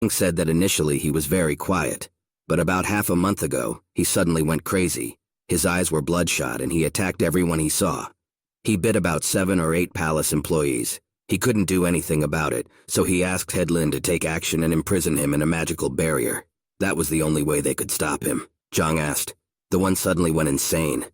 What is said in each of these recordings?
Zhang said that initially he was very quiet, but about half a month ago, he suddenly went crazy. His eyes were bloodshot and he attacked everyone he saw. He bit about 7 or 8 palace employees. He couldn't do anything about it, so he asked Head Lin to take action and imprison him in a magical barrier. That was the only way they could stop him. Zhang asked. The one suddenly went insane.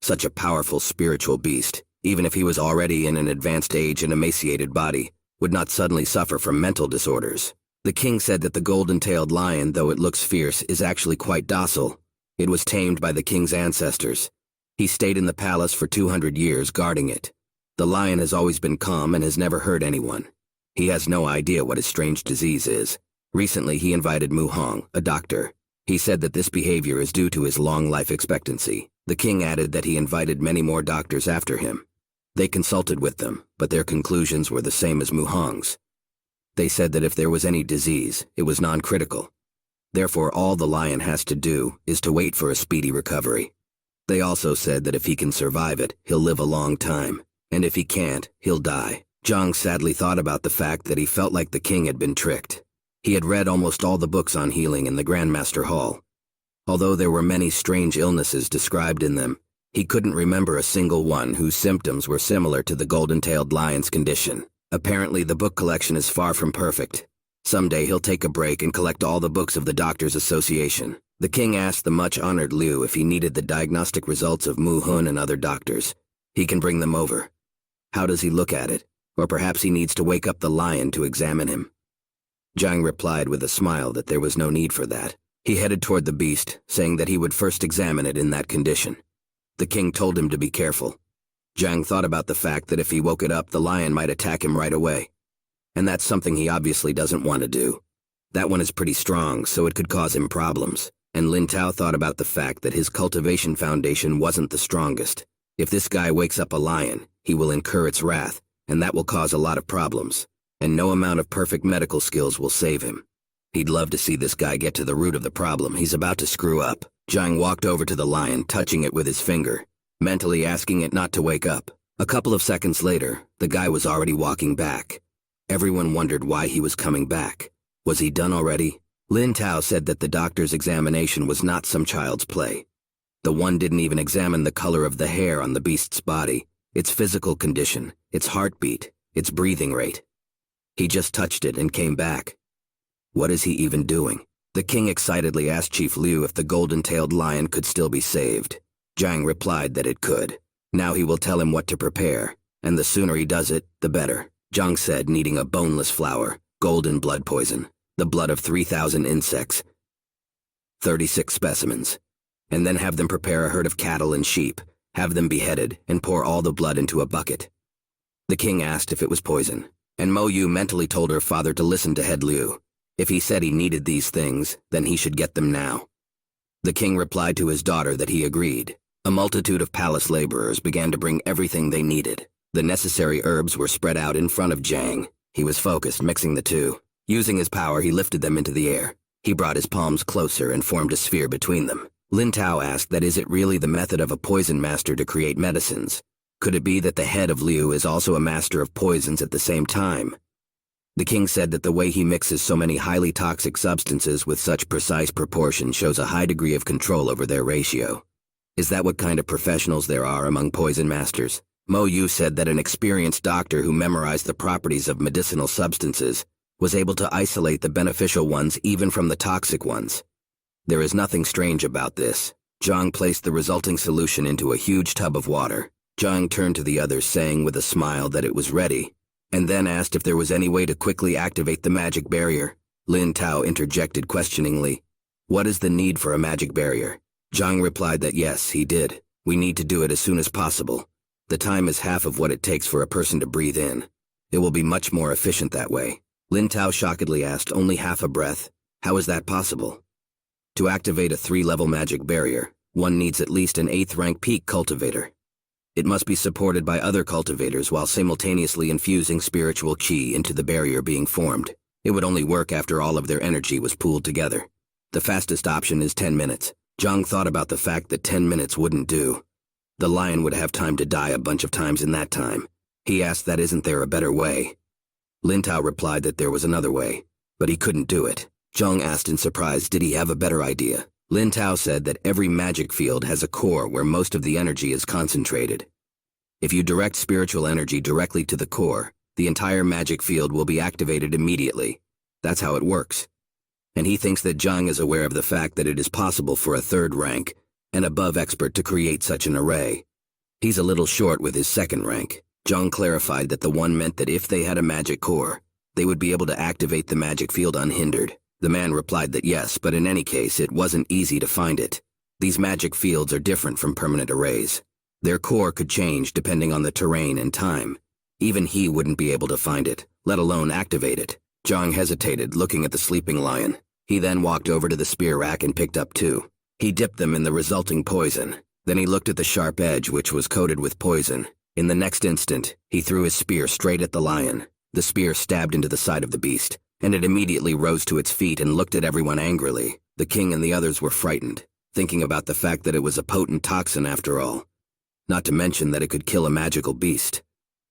Such a powerful spiritual beast, even if he was already in an advanced age and emaciated body, would not suddenly suffer from mental disorders. The king said that the golden-tailed lion, though it looks fierce, is actually quite docile. It was tamed by the king's ancestors. He stayed in the palace for 200 years guarding it. The lion has always been calm and has never hurt anyone. He has no idea what his strange disease is. Recently, he invited Mu Hong, a doctor. He said that this behavior is due to his long life expectancy. The king added that he invited many more doctors after him. They consulted with them, but their conclusions were the same as Mu Hong's. They said that if there was any disease, it was non-critical. Therefore, all the lion has to do is to wait for a speedy recovery. They also said that if he can survive it, he'll live a long time, and if he can't, he'll die. Zhang sadly thought about the fact that he felt like the king had been tricked. He had read almost all the books on healing in the Grandmaster Hall. Although there were many strange illnesses described in them, he couldn't remember a single one whose symptoms were similar to the golden-tailed lion's condition. Apparently, the book collection is far from perfect. Someday he'll take a break and collect all the books of the Doctors Association. The king asked the much-honored Liu if he needed the diagnostic results of Mu Hun and other doctors. He can bring them over. How does he look at it? Or perhaps he needs to wake up the lion to examine him. Zhang replied with a smile that there was no need for that. He headed toward the beast, saying that he would first examine it in that condition. The king told him to be careful. Zhang thought about the fact that if he woke it up, the lion might attack him right away. And that's something he obviously doesn't want to do. That one is pretty strong, so it could cause him problems. And Lin Tao thought about the fact that his cultivation foundation wasn't the strongest. If this guy wakes up a lion, he will incur its wrath, and that will cause a lot of problems. And no amount of perfect medical skills will save him. He'd love to see this guy get to the root of the problem he's about to screw up. Zhang walked over to the lion, touching it with his finger, mentally asking it not to wake up. A couple of seconds later, the guy was already walking back. Everyone wondered why he was coming back. Was he done already? Lin Tao said that the doctor's examination was not some child's play. The one didn't even examine the color of the hair on the beast's body, its physical condition, its heartbeat, its breathing rate. He just touched it and came back. What is he even doing? The king excitedly asked Chief Liu if the golden-tailed lion could still be saved. Zhang replied that it could. Now he will tell him what to prepare, and the sooner he does it, the better. Zhang said, needing a boneless flower, golden blood poison, the blood of 3,000 insects, 36 specimens, and then have them prepare a herd of cattle and sheep, have them beheaded, and pour all the blood into a bucket. The king asked if it was poison, and Mo Yu mentally told her father to listen to Head Liu. If he said he needed these things, then he should get them now. The king replied to his daughter that he agreed. A multitude of palace laborers began to bring everything they needed. The necessary herbs were spread out in front of Zhang. He was focused, mixing the two. Using his power, he lifted them into the air. He brought his palms closer and formed a sphere between them. Lin Tao asked that is it really the method of a poison master to create medicines? Could it be that the head of Liu is also a master of poisons at the same time? The king said that the way he mixes so many highly toxic substances with such precise proportion shows a high degree of control over their ratio. Is that what kind of professionals there are among poison masters? Mo Yu said that an experienced doctor who memorized the properties of medicinal substances was able to isolate the beneficial ones even from the toxic ones. There is nothing strange about this. Zhang placed the resulting solution into a huge tub of water. Zhang turned to the others, saying with a smile that it was ready, and then asked if there was any way to quickly activate the magic barrier. Lin Tao interjected questioningly. What is the need for a magic barrier? Zhang replied that yes, he did. We need to do it as soon as possible. The time is half of what it takes for a person to breathe in. It will be much more efficient that way. Lin Tao shockedly asked, only half a breath? How is that possible? To activate a 3-level magic barrier, one needs at least an 8th rank peak cultivator. It must be supported by other cultivators while simultaneously infusing spiritual qi into the barrier being formed. It would only work after all of their energy was pooled together. The fastest option is 10 minutes. Zhang thought about the fact that 10 minutes wouldn't do. The lion would have time to die a bunch of times in that time. He asked that isn't there a better way? Lin Tao replied that there was another way. but he couldn't do it. Zhang asked in surprise, did he have a better idea? Lin Tao said that every magic field has a core where most of the energy is concentrated. If you direct spiritual energy directly to the core, the entire magic field will be activated immediately. That's how it works. And he thinks that Zhang is aware of the fact that it is possible for a third rank, an above expert, to create such an array. He's a little short with his second rank. Zhang clarified that the one meant that if they had a magic core, they would be able to activate the magic field unhindered. The man replied that yes, but in any case, it wasn't easy to find it. These magic fields are different from permanent arrays. Their core could change depending on the terrain and time. Even he wouldn't be able to find it, let alone activate it. Zhang hesitated, looking at the sleeping lion. He then walked over to the spear rack and picked up two. He dipped them in the resulting poison. Then he looked at the sharp edge, which was coated with poison. In the next instant, he threw his spear straight at the lion. The spear stabbed into the side of the beast, and it immediately rose to its feet and looked at everyone angrily. The king and the others were frightened, thinking about the fact that it was a potent toxin after all. Not to mention that it could kill a magical beast.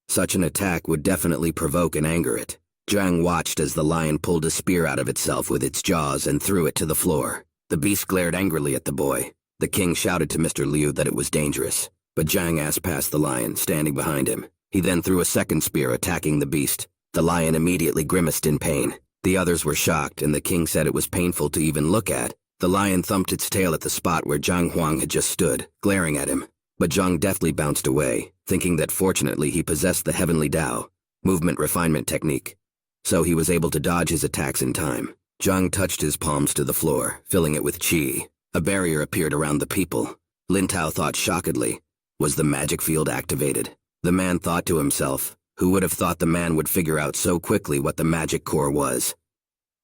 Such an attack would definitely provoke and anger it. Zhang watched as the lion pulled a spear out of itself with its jaws and threw it to the floor. The beast glared angrily at the boy. The king shouted to Mr. Liu that it was dangerous, but Zhang asked past the lion, standing behind him. He then threw a second spear, attacking the beast. The lion immediately grimaced in pain. The others were shocked, and the king said it was painful to even look at. The lion thumped its tail at the spot where Zhang Huang had just stood, glaring at him. But Zhang deftly bounced away, thinking that fortunately he possessed the heavenly Tao, movement refinement technique. So he was able to dodge his attacks in time. Zhang touched his palms to the floor, filling it with qi. A barrier appeared around the people. Lin Tao thought shockedly, was the magic field activated? The man thought to himself, who would have thought the man would figure out so quickly what the magic core was?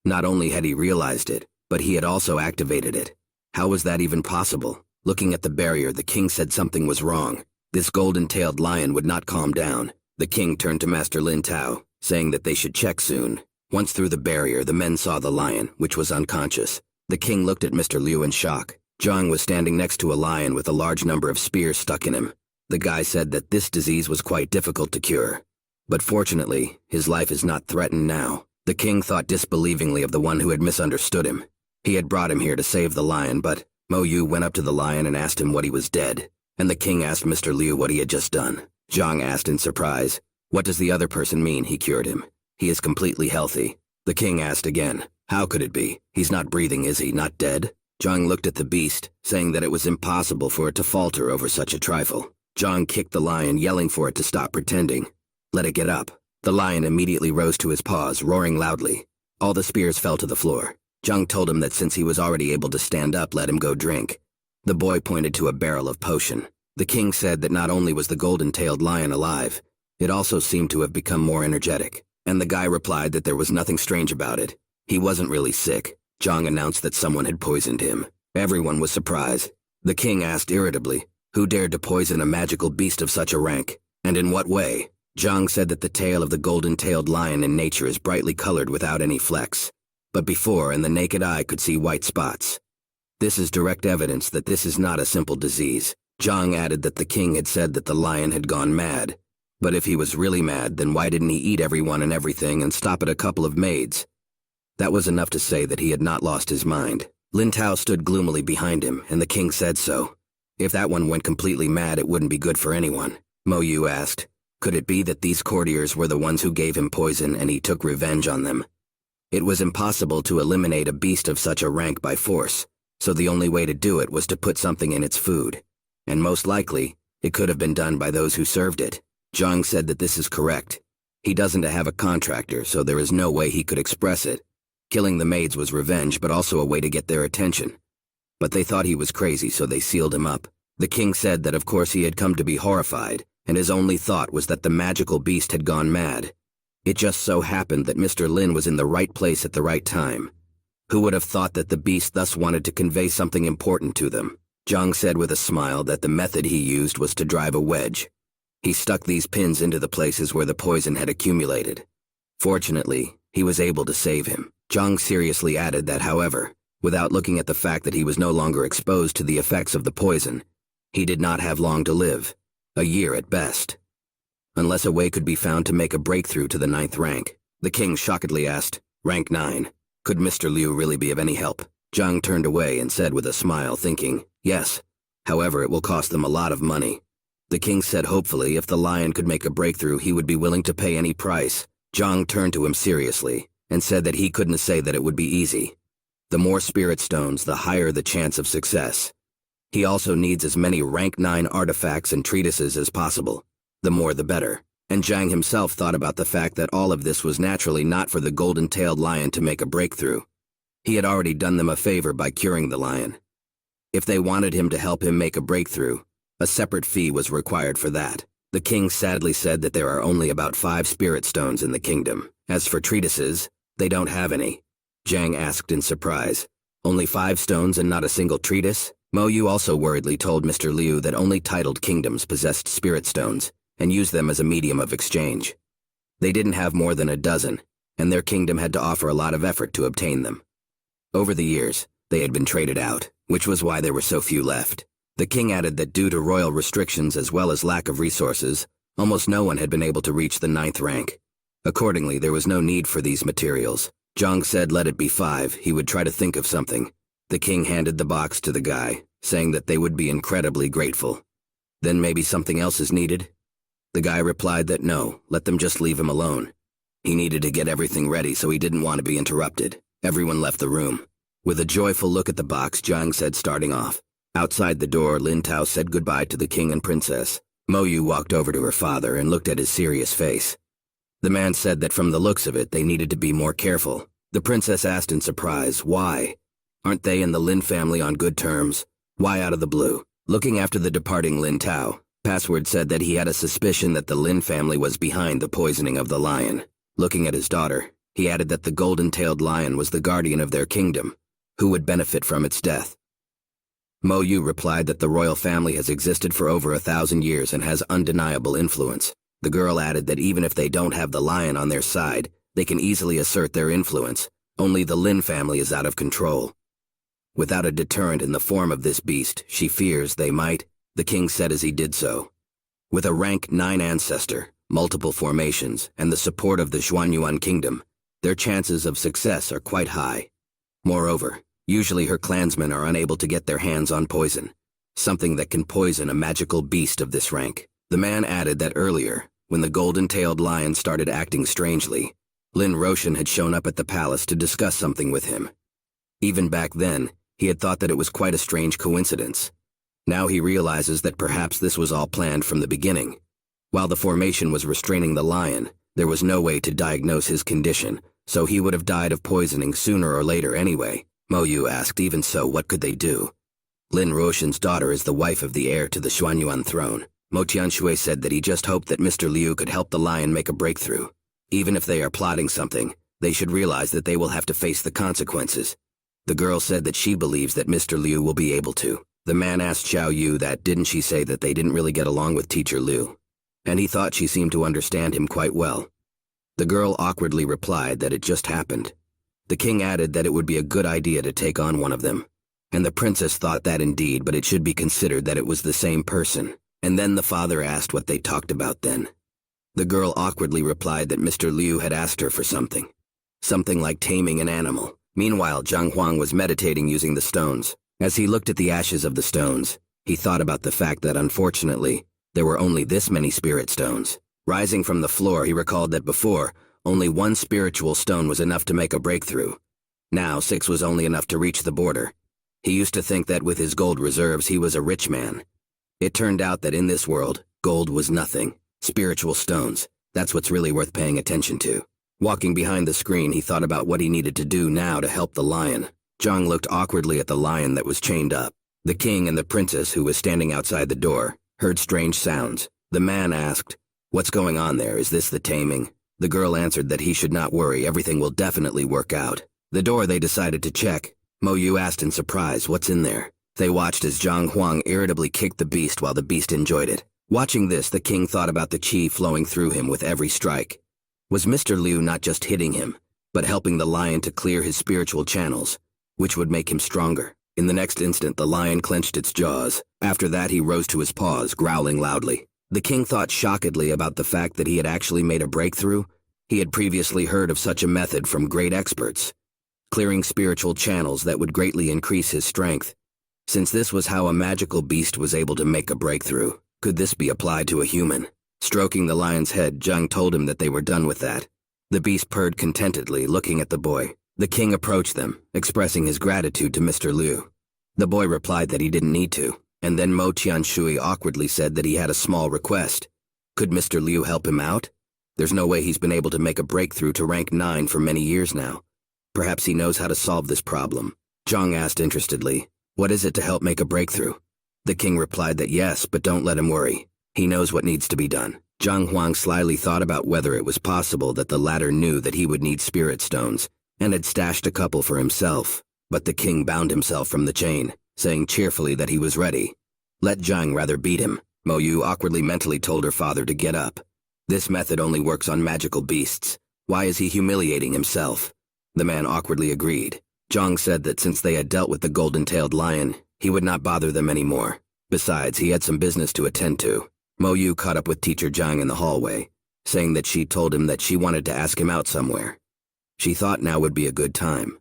Not only had he realized it, but he had also activated it. How was that even possible? Looking at the barrier, the king said something was wrong. This golden-tailed lion would not calm down. The king turned to Master Lin Tao, saying that they should check soon. Once through the barrier, the men saw the lion, which was unconscious. The king looked at Mr. Liu in shock. Zhang was standing next to a lion with a large number of spears stuck in him. The guy said that this disease was quite difficult to cure. But fortunately, his life is not threatened now. The king thought disbelievingly of the one who had misunderstood him. He had brought him here to save the lion, but Mo Yu went up to the lion and asked him what he was dead. And the king asked Mr. Liu what he had just done. Zhang asked in surprise, what does the other person mean he cured him? He is completely healthy. The king asked again, how could it be? He's not breathing, is he? Not dead? Zhang looked at the beast, saying that it was impossible for it to falter over such a trifle. Zhang kicked the lion, yelling for it to stop pretending. Let it get up. The lion immediately rose to his paws, roaring loudly. All the spears fell to the floor. Zhang told him that since he was already able to stand up, let him go drink. The boy pointed to a barrel of potion. The king said that not only was the golden-tailed lion alive, it also seemed to have become more energetic. And the guy replied that there was nothing strange about it. He wasn't really sick. Zhang announced that someone had poisoned him. Everyone was surprised. The king asked irritably, who dared to poison a magical beast of such a rank? And in what way? Zhang said that the tail of the golden-tailed lion in nature is brightly colored without any flecks. But before, and the naked eye could see white spots. This is direct evidence that this is not a simple disease. Zhang added that the king had said that the lion had gone mad. But if he was really mad, then why didn't he eat everyone and everything and stop at a couple of maids? That was enough to say that he had not lost his mind. Lin Tao stood gloomily behind him, and the king said so. If that one went completely mad, it wouldn't be good for anyone. Mo Yu asked, could it be that these courtiers were the ones who gave him poison and he took revenge on them? It was impossible to eliminate a beast of such a rank by force, so the only way to do it was to put something in its food. And most likely, it could have been done by those who served it. Zhang said that this is correct. He doesn't have a contractor, so there is no way he could express it. Killing the maids was revenge, but also a way to get their attention. But they thought he was crazy, so they sealed him up. The king said that of course he had come to be horrified, and his only thought was that the magical beast had gone mad. It just so happened that Mr. Lin was in the right place at the right time. Who would have thought that the beast thus wanted to convey something important to them? Zhang said with a smile that the method he used was to drive a wedge. He stuck these pins into the places where the poison had accumulated. Fortunately, he was able to save him. Zhang seriously added that, however, without looking at the fact that he was no longer exposed to the effects of the poison, he did not have long to live, a year at best. Unless a way could be found to make a breakthrough to the 9th rank, the king shockingly asked, Rank 9. Could Mr. Liu really be of any help? Zhang turned away and said with a smile, thinking, yes. However, it will cost them a lot of money. The king said hopefully if the lion could make a breakthrough, he would be willing to pay any price. Zhang turned to him seriously and said that he couldn't say that it would be easy. The more spirit stones, the higher the chance of success. He also needs as many rank 9 artifacts and treatises as possible. The more the better. And Zhang himself thought about the fact that all of this was naturally not for the golden-tailed lion to make a breakthrough. He had already done them a favor by curing the lion. If they wanted him to help him make a breakthrough, a separate fee was required for that. The king sadly said that there are only about 5 spirit stones in the kingdom. As for treatises, they don't have any. Zhang asked in surprise. Only 5 stones and not a single treatise? Mo Yu also worriedly told Mr. Liu that only titled kingdoms possessed spirit stones and used them as a medium of exchange. They didn't have more than a dozen, and their kingdom had to offer a lot of effort to obtain them. Over the years, they had been traded out, which was why there were so few left. The king added that due to royal restrictions as well as lack of resources, almost no one had been able to reach the 9th rank. Accordingly, there was no need for these materials. Zhang said let it be 5, he would try to think of something. The king handed the box to the guy, saying that they would be incredibly grateful. Then maybe something else is needed? The guy replied that no, let them just leave him alone. He needed to get everything ready, so he didn't want to be interrupted. Everyone left the room. With a joyful look at the box, Zhang said starting off. Outside the door, Lin Tao said goodbye to the king and princess. Mo Yu walked over to her father and looked at his serious face. The man said that from the looks of it, they needed to be more careful. The princess asked in surprise, why? Aren't they and the Lin family on good terms? Why out of the blue? Looking after the departing Lin Tao, Password said that he had a suspicion that the Lin family was behind the poisoning of the lion. Looking at his daughter, he added that the golden-tailed lion was the guardian of their kingdom, who would benefit from its death. Mo Yu replied that the royal family has existed for over 1,000 years and has undeniable influence. The girl added that even if they don't have the lion on their side, they can easily assert their influence. Only the Lin family is out of control. Without a deterrent in the form of this beast, she fears they might, the king said as he did so. With a rank 9 ancestor, multiple formations, and the support of the Xuanyuan kingdom, their chances of success are quite high. Moreover, usually her clansmen are unable to get their hands on poison, something that can poison a magical beast of this rank. The man added that earlier, when the golden-tailed lion started acting strangely, Lin Roshan had shown up at the palace to discuss something with him. Even back then, he had thought that it was quite a strange coincidence. Now he realizes that perhaps this was all planned from the beginning. While the formation was restraining the lion, there was no way to diagnose his condition, so he would have died of poisoning sooner or later anyway. Mo Yu asked, even so, what could they do? Lin Roshan's daughter is the wife of the heir to the Xuanyuan throne. Mo Tianshui said that he just hoped that Mr. Liu could help the lion make a breakthrough. Even if they are plotting something, they should realize that they will have to face the consequences. The girl said that she believes that Mr. Liu will be able to. The man asked Xiao Yu that didn't she say that they didn't really get along with Teacher Liu, and he thought she seemed to understand him quite well. The girl awkwardly replied that it just happened. The king added that it would be a good idea to take on one of them, and the princess thought that indeed, but it should be considered that it was the same person. And then the father asked what they talked about then. The girl awkwardly replied that Mr. Liu had asked her for something. Something like taming an animal. Meanwhile, Zhang Huang was meditating using the stones. As he looked at the ashes of the stones, he thought about the fact that unfortunately, there were only this many spirit stones. Rising from the floor, he recalled that before, only 1 spiritual stone was enough to make a breakthrough. Now, 6 was only enough to reach the border. He used to think that with his gold reserves, he was a rich man. It turned out that in this world, gold was nothing. Spiritual stones, that's what's really worth paying attention to. Walking behind the screen, he thought about what he needed to do now to help the lion. Zhang looked awkwardly at the lion that was chained up. The king and the princess, who was standing outside the door, heard strange sounds. The man asked, "What's going on there? Is this the taming?" The girl answered that he should not worry, everything will definitely work out. The door they decided to check. Mo Yu asked in surprise, "What's in there?" They watched as Zhang Huang irritably kicked the beast while the beast enjoyed it. Watching this, the king thought about the qi flowing through him with every strike. Was Mr. Liu not just hitting him, but helping the lion to clear his spiritual channels, which would make him stronger? In the next instant, the lion clenched its jaws. After that, he rose to his paws, growling loudly. The king thought shockedly about the fact that he had actually made a breakthrough, He had previously heard of such a method from great experts, clearing spiritual channels that would greatly increase his strength. Since this was how a magical beast was able to make a breakthrough, could this be applied to a human? Stroking the lion's head, Zhang told him that they were done with that. The beast purred contentedly, looking at the boy. The king approached them, expressing his gratitude to Mr. Liu. The boy replied that he didn't need to, and then Mo Tianshui awkwardly said that he had a small request. Could Mr. Liu help him out? There's no way he's been able to make a breakthrough to rank 9 for many years now. Perhaps he knows how to solve this problem. Zhang asked interestedly, "What is it to help make a breakthrough?" The king replied that yes, but don't let him worry. He knows what needs to be done. Zhang Huang slyly thought about whether it was possible that the latter knew that he would need spirit stones, and had stashed a couple for himself, but the king bound himself from the chain, saying cheerfully that he was ready. Let Zhang rather beat him. Mo Yu awkwardly mentally told her father to get up. This method only works on magical beasts. Why is he humiliating himself? The man awkwardly agreed. Zhang said that since they had dealt with the golden-tailed lion, he would not bother them anymore. Besides, he had some business to attend to. Mo Yu caught up with teacher Zhang in the hallway, saying that she told him that she wanted to ask him out somewhere. She thought now would be a good time.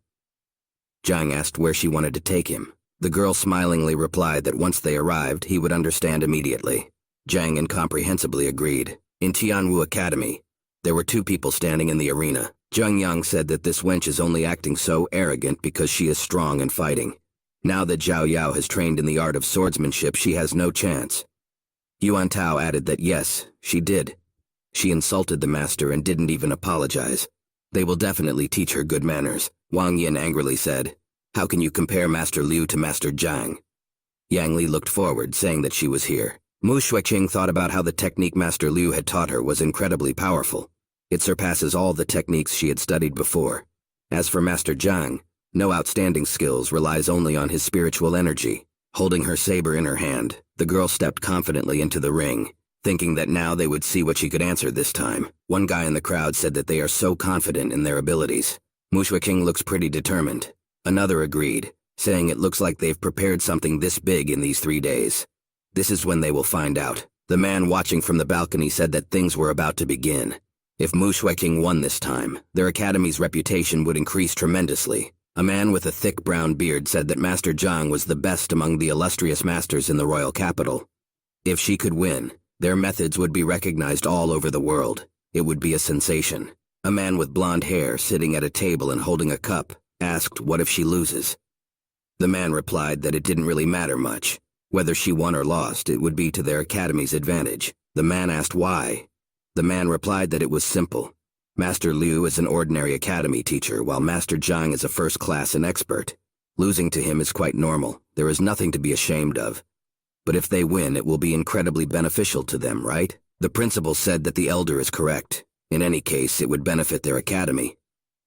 Zhang asked where she wanted to take him. The girl smilingly replied that once they arrived, he would understand immediately. Zhang incomprehensibly agreed. In Tianwu Academy, there were 2 people standing in the arena. Zheng Yang said that this wench is only acting so arrogant because she is strong and fighting. Now that Zhao Yao has trained in the art of swordsmanship, she has no chance. Yuan Tao added that yes, she did. She insulted the master and didn't even apologize. They will definitely teach her good manners. Wang Yin angrily said, "How can you compare Master Liu to Master Zhang?" Yang Li looked forward, saying that she was here. Mu Shuiqing thought about how the technique Master Liu had taught her was incredibly powerful. It surpasses all the techniques she had studied before. As for Master Zhang, no outstanding skills, relies only on his spiritual energy. Holding her saber in her hand, the girl stepped confidently into the ring, thinking that now they would see what she could answer this time. One guy in the crowd said that they are so confident in their abilities. Mu Shuiqing looks pretty determined. Another agreed, saying it looks like they've prepared something this big in these 3 days. This is when they will find out. The man watching from the balcony said that things were about to begin. If Mu Shuiqing won this time, their academy's reputation would increase tremendously. A man with a thick brown beard said that Master Zhang was the best among the illustrious masters in the royal capital. If she could win, their methods would be recognized all over the world. It would be a sensation. A man with blonde hair, sitting at a table and holding a cup, asked what if she loses. The man replied that it didn't really matter much. Whether she won or lost, it would be to their academy's advantage. The man asked why. The man replied that it was simple. Master Liu is an ordinary academy teacher, while Master Zhang is a first-class and expert. Losing to him is quite normal. There is nothing to be ashamed of. But if they win, it will be incredibly beneficial to them, right? The principal said that the elder is correct. In any case, it would benefit their academy.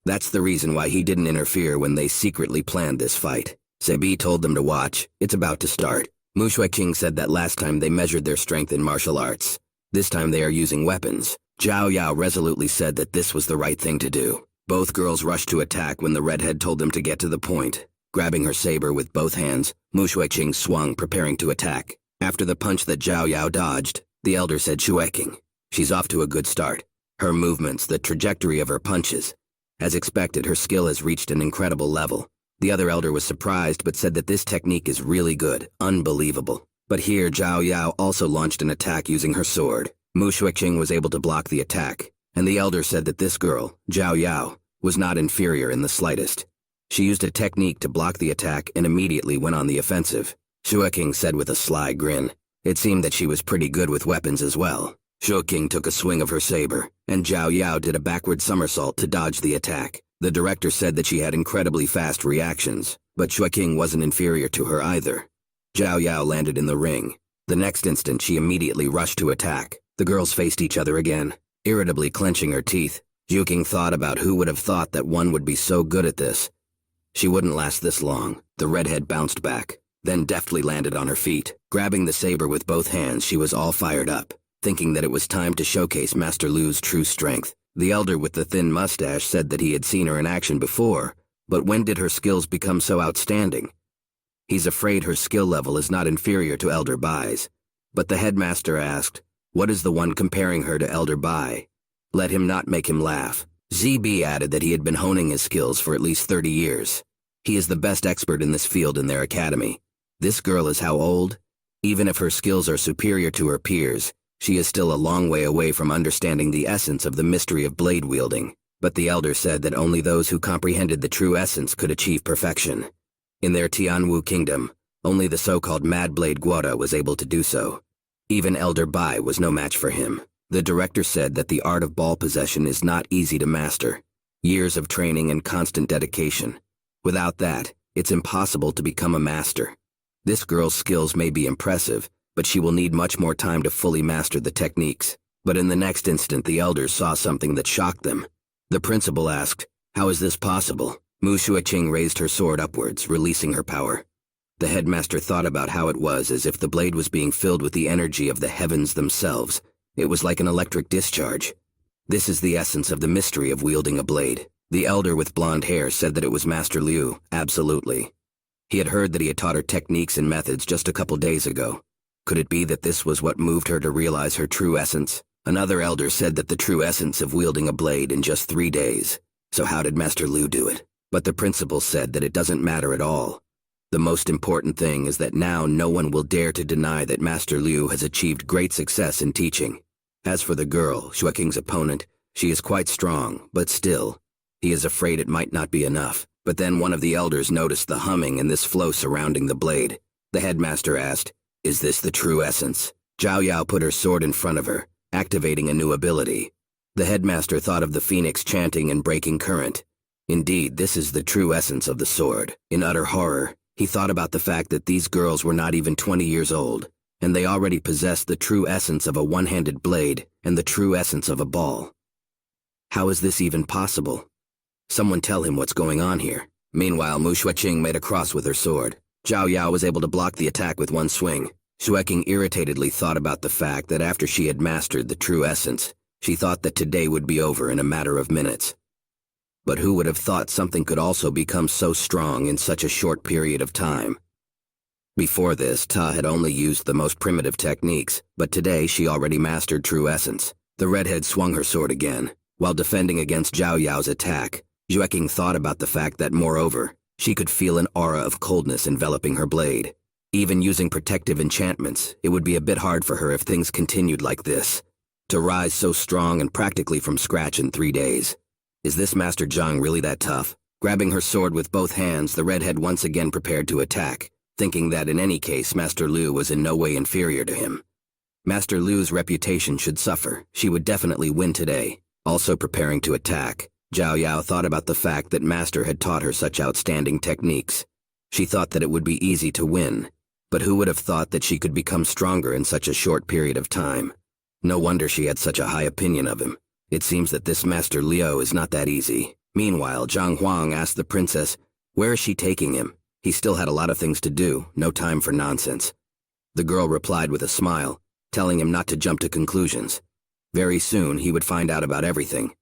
That's the reason why he didn't interfere when they secretly planned this fight. Sebi told them to watch. It's about to start. Mu Shuiqing said that last time they measured their strength in martial arts. This time they are using weapons. Zhao Yao resolutely said that this was the right thing to do. Both girls rushed to attack when the redhead told them to get to the point. Grabbing her saber with both hands, Mu Shuiqing swung, preparing to attack. After the punch that Zhao Yao dodged, the elder said, "Shuiqing, she's off to a good start. Her movements, the trajectory of her punches. As expected, her skill has reached an incredible level." The other elder was surprised but said that this technique is really good, unbelievable. But here Zhao Yao also launched an attack using her sword. Mu Shuiqing was able to block the attack, and the elder said that this girl, Zhao Yao, was not inferior in the slightest. She used a technique to block the attack and immediately went on the offensive. Shuiqing said with a sly grin. It seemed that she was pretty good with weapons as well. Shuiqing took a swing of her saber, and Zhao Yao did a backward somersault to dodge the attack. The director said that she had incredibly fast reactions, but Shuiqing wasn't inferior to her either. Zhao Yao landed in the ring. The next instant, she immediately rushed to attack. The girls faced each other again, irritably clenching her teeth. Shuiqing thought about who would have thought that one would be so good at this. She wouldn't last this long. The redhead bounced back, then deftly landed on her feet. Grabbing the saber with both hands, she was all fired up, thinking that it was time to showcase Master Liu's true strength. The elder with the thin mustache said that he had seen her in action before, but when did her skills become so outstanding? He's afraid her skill level is not inferior to Elder Bai's. But the headmaster asked, "What is the one comparing her to Elder Bai?" Let him not make him laugh. ZB added that he had been honing his skills for at least 30 years. He is the best expert in this field in their academy. This girl is how old? Even if her skills are superior to her peers, she is still a long way away from understanding the essence of the mystery of blade wielding. But the elder said that only those who comprehended the true essence could achieve perfection. In their Tianwu kingdom, only the so-called Mad Blade Guota was able to do so. Even Elder Bai was no match for him. The director said that the art of ball possession is not easy to master. Years of training and constant dedication. Without that, it's impossible to become a master. This girl's skills may be impressive, but she will need much more time to fully master the techniques. But in the next instant, the elders saw something that shocked them. The principal asked, "How is this possible?" Mu Shuiqing raised her sword upwards, releasing her power. The headmaster thought about how it was as if the blade was being filled with the energy of the heavens themselves. It was like an electric discharge. This is the essence of the mystery of wielding a blade. The elder with blonde hair said that it was Master Liu, absolutely. He had heard that he had taught her techniques and methods just a couple days ago. Could it be that this was what moved her to realize her true essence? Another elder said that the true essence of wielding a blade in just 3 days. So how did Master Liu do it? But the principal said that it doesn't matter at all. The most important thing is that now no one will dare to deny that Master Liu has achieved great success in teaching. As for the girl, Shuiqing's opponent, she is quite strong, but still, he is afraid it might not be enough. But then one of the elders noticed the humming and this flow surrounding the blade. The headmaster asked, "Is this the true essence?" Zhao Yao put her sword in front of her, activating a new ability. The headmaster thought of the phoenix chanting and breaking current. Indeed, this is the true essence of the sword. In utter horror, he thought about the fact that these girls were not even 20 years old, and they already possessed the true essence of a one-handed blade and the true essence of a ball. How is this even possible? Someone tell him what's going on here. Meanwhile, Mu Shuiqing made a cross with her sword. Zhao Yao was able to block the attack with one swing. Shuiqing irritatedly thought about the fact that after she had mastered the true essence, she thought that today would be over in a matter of minutes. But who would have thought something could also become so strong in such a short period of time? Before this, Ta had only used the most primitive techniques, but today she already mastered true essence. The redhead swung her sword again. While defending against Zhao Yao's attack, Shuiqing thought about the fact that, moreover, she could feel an aura of coldness enveloping her blade. Even using protective enchantments, it would be a bit hard for her if things continued like this. To rise so strong and practically from scratch in 3 days. Is this Master Zhang really that tough? Grabbing her sword with both hands, the redhead once again prepared to attack, thinking that in any case Master Liu was in no way inferior to him. Master Liu's reputation should suffer. She would definitely win today. Also preparing to attack, Zhao Yao thought about the fact that Master had taught her such outstanding techniques. She thought that it would be easy to win, but who would have thought that she could become stronger in such a short period of time? No wonder she had such a high opinion of him. It seems that this Master Liu is not that easy. Meanwhile, Zhang Huang asked the princess, where is she taking him? He still had a lot of things to do, no time for nonsense. The girl replied with a smile, telling him not to jump to conclusions. Very soon, he would find out about everything.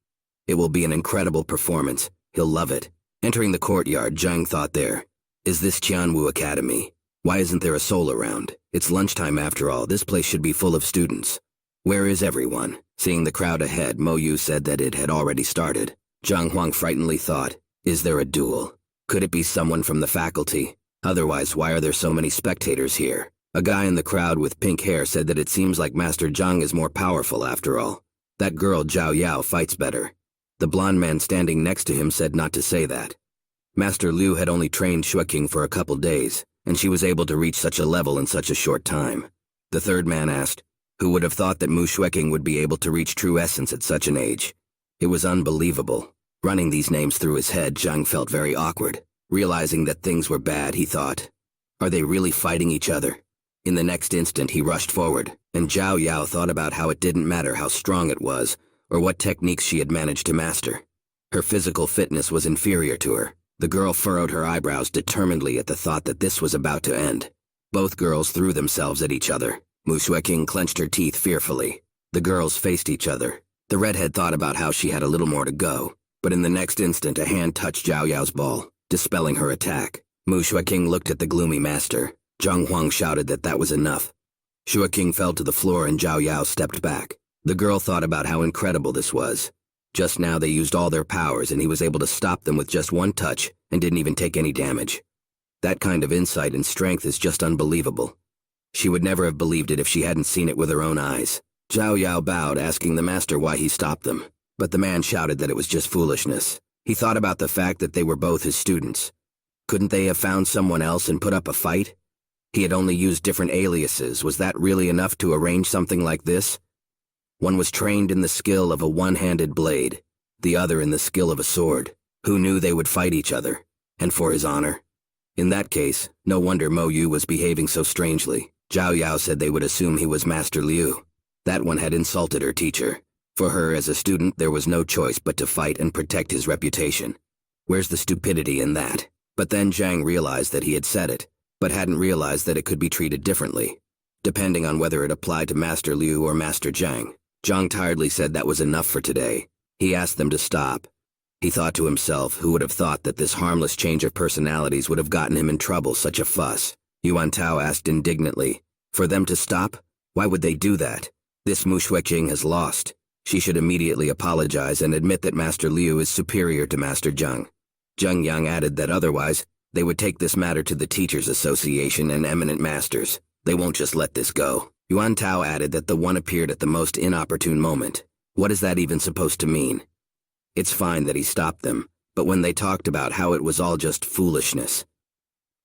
It will be an incredible performance. He'll love it. Entering the courtyard, Zhang thought there. Is this Tianwu Academy? Why isn't there a soul around? It's lunchtime after all. This place should be full of students. Where is everyone? Seeing the crowd ahead, Mo Yu said that it had already started. Zhang Huang frightenedly thought, is there a duel? Could it be someone from the faculty? Otherwise, why are there so many spectators here? A guy in the crowd with pink hair said that it seems like Master Zhang is more powerful after all. That girl Zhao Yao fights better. The blonde man standing next to him said not to say that. Master Liu had only trained Shuiqing for a couple days, and she was able to reach such a level in such a short time. The third man asked, who would have thought that Mu Shuiqing would be able to reach true essence at such an age? It was unbelievable. Running these names through his head, Zhang felt very awkward. Realizing that things were bad, he thought, are they really fighting each other? In the next instant, he rushed forward, and Zhao Yao thought about how it didn't matter how strong it was, or what techniques she had managed to master. Her physical fitness was inferior to her. The girl furrowed her eyebrows determinedly at the thought that this was about to end. Both girls threw themselves at each other. Mu Shuiqing clenched her teeth fearfully. The girls faced each other. The redhead thought about how she had a little more to go, but in the next instant a hand touched Zhao Yao's ball, dispelling her attack. Mu Shuiqing looked at the gloomy master. Zhang Huang shouted that that was enough. Shuiqing fell to the floor and Zhao Yao stepped back. The girl thought about how incredible this was. Just now they used all their powers and he was able to stop them with just one touch and didn't even take any damage. That kind of insight and strength is just unbelievable. She would never have believed it if she hadn't seen it with her own eyes. Zhao Yao bowed, asking the master why he stopped them, but the man shouted that it was just foolishness. He thought about the fact that they were both his students. Couldn't they have found someone else and put up a fight? He had only used different aliases. Was that really enough to arrange something like this? One was trained in the skill of a one-handed blade, the other in the skill of a sword. Who knew they would fight each other? And for his honor? In that case, no wonder Mo Yu was behaving so strangely. Zhao Yao said they would assume he was Master Liu. That one had insulted her teacher. For her, as a student, there was no choice but to fight and protect his reputation. Where's the stupidity in that? But then Zhang realized that he had said it, but hadn't realized that it could be treated differently, depending on whether it applied to Master Liu or Master Zhang. Zhang tiredly said that was enough for today. He asked them to stop. He thought to himself, who would have thought that this harmless change of personalities would have gotten him in trouble, such a fuss. Yuan Tao asked indignantly, for them to stop? Why would they do that? This Mu Xueqing has lost. She should immediately apologize and admit that Master Liu is superior to Master Zhang. Zheng Yang added that otherwise, they would take this matter to the Teachers Association and eminent masters. They won't just let this go. Yuan Tao added that the one appeared at the most inopportune moment. What is that even supposed to mean? It's fine that he stopped them, but when they talked about how it was all just foolishness.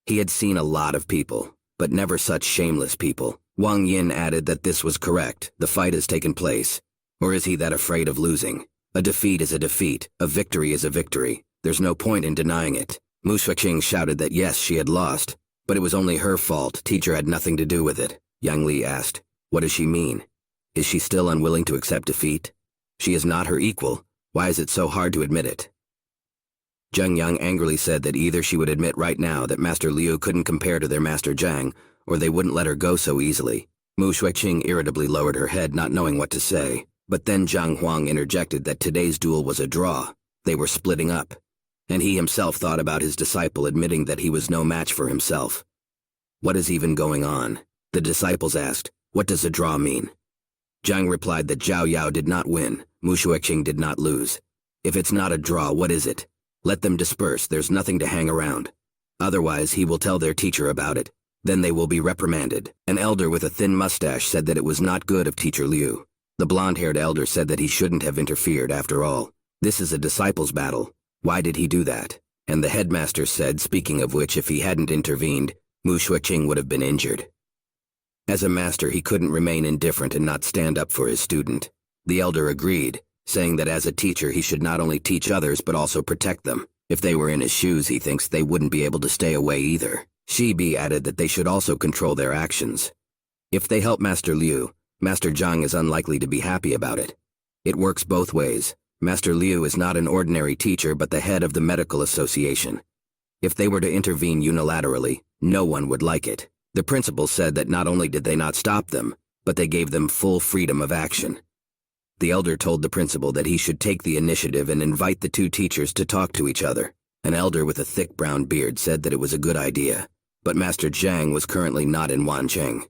He had seen a lot of people, but never such shameless people. Wang Yin added that this was correct. The fight has taken place. Or is he that afraid of losing? A defeat is a defeat. A victory is a victory. There's no point in denying it. Mu Xueqing shouted that yes, she had lost, but it was only her fault. Teacher had nothing to do with it. Yang Li asked, what does she mean? Is she still unwilling to accept defeat? She is not her equal. Why is it so hard to admit it? Zheng Yang angrily said that either she would admit right now that Master Liu couldn't compare to their Master Zhang, or they wouldn't let her go so easily. Mu Xueqing irritably lowered her head, not knowing what to say. But then Zhang Huang interjected that today's duel was a draw. They were splitting up. And he himself thought about his disciple admitting that he was no match for himself. What is even going on? The disciples asked, what does a draw mean? Zhang replied that Zhao Yao did not win, Mu Xueqing did not lose. If it's not a draw, what is it? Let them disperse, there's nothing to hang around. Otherwise, he will tell their teacher about it. Then they will be reprimanded. An elder with a thin mustache said that it was not good of Teacher Liu. The blonde-haired elder said that he shouldn't have interfered after all. This is a disciples' battle. Why did he do that? And the headmaster said, speaking of which, if he hadn't intervened, Mu Xueqing would have been injured. As a master, he couldn't remain indifferent and not stand up for his student. The elder agreed, saying that as a teacher he should not only teach others but also protect them. If they were in his shoes, he thinks they wouldn't be able to stay away either. Shibi added that they should also control their actions. If they help Master Liu, Master Zhang is unlikely to be happy about it. It works both ways. Master Liu is not an ordinary teacher but the head of the medical association. If they were to intervene unilaterally, no one would like it. The principal said that not only did they not stop them, but they gave them full freedom of action. The elder told the principal that he should take the initiative and invite the two teachers to talk to each other. An elder with a thick brown beard said that it was a good idea, but Master Zhang was currently not in Wancheng.